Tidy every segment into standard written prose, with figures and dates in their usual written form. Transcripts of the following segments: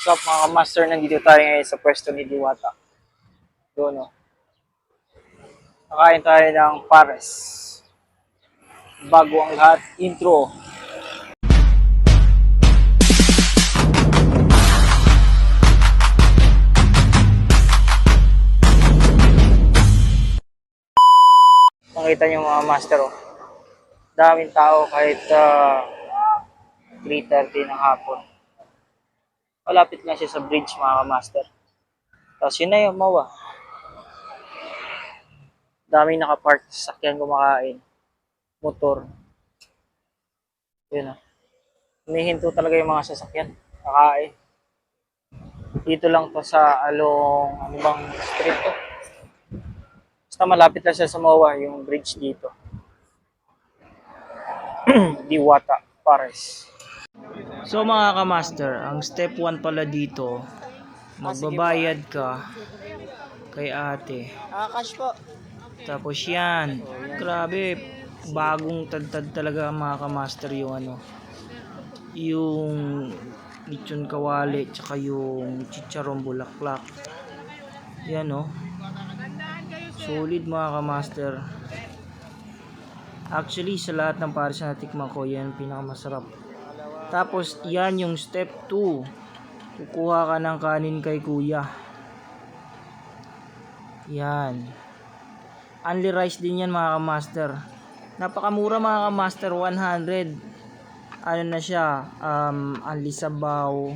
What's up mga master, nandito tayo ngayon sa pwesto ni Diwata. Doon no. Nakain tayo ng pares. Bago ang lahat, intro. Makita niyo mga master oh. Daming tao kahit 3:30 ng hapon. Malapit lang siya sa bridge mga master. Tapos yun na yung MOA. Daming nakapark sa sakyan kumakain. Motor. Yun ah. Humihinto talaga yung mga sasakyan. Kakain. Dito lang to sa along, ano bang street to? Basta malapit lang siya sa MOA, yung bridge dito. Diwata, Pares. So mga ka-master, ang step 1 pala dito, magbabayad ka kay ate. Cash po. Tapos yan, grabe, bagong tad talaga mga ka-master yung ano, yung lechon kawali, tsaka yung chicharon bulaklak. Yan oh, solid mga ka-master. Actually, sa lahat ng pares na natikman ko, yan pinakamasarap. Tapos, yan yung step 2. Kukuha ka ng kanin kay kuya. Yan. Only rice din yan mga ka-master. Napakamura mga ka-master, 100. Ano na siya, only sabaw,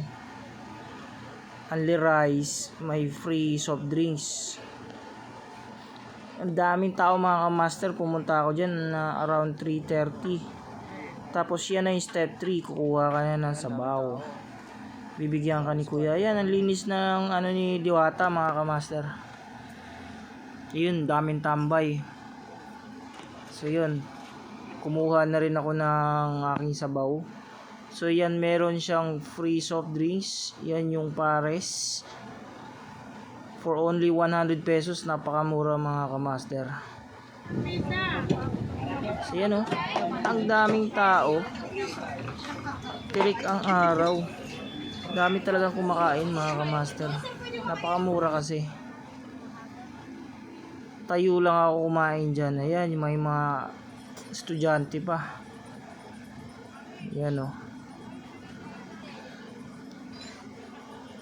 only rice, may free soft drinks. Ang daming tao mga ka-master, pumunta ako dyan na around 3:30. Tapos yan na yung step 3, kukuha ka na ng sabaw. Bibigyan ka ni kuya. Yan, ang linis ng ano ni Diwata mga ka-master. Yun, daming tambay. So yun, kumuha na rin ako ng aking sabaw. So yan, meron siyang free soft drinks. Yan yung pares. For only 100 pesos, napakamura mga ka-master. So yan oh, ang daming tao. Tirik ang araw. Dami talagang kumakain mga ka-master. Napakamura kasi. Tayo lang ako kumain dyan. Ayan, may mga estudyante pa. Yan oh.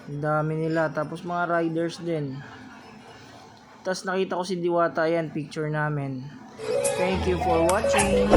Ang dami nila. Tapos mga riders din. Tapos nakita ko si Diwata. Ayan, picture namin. Thank you for watching.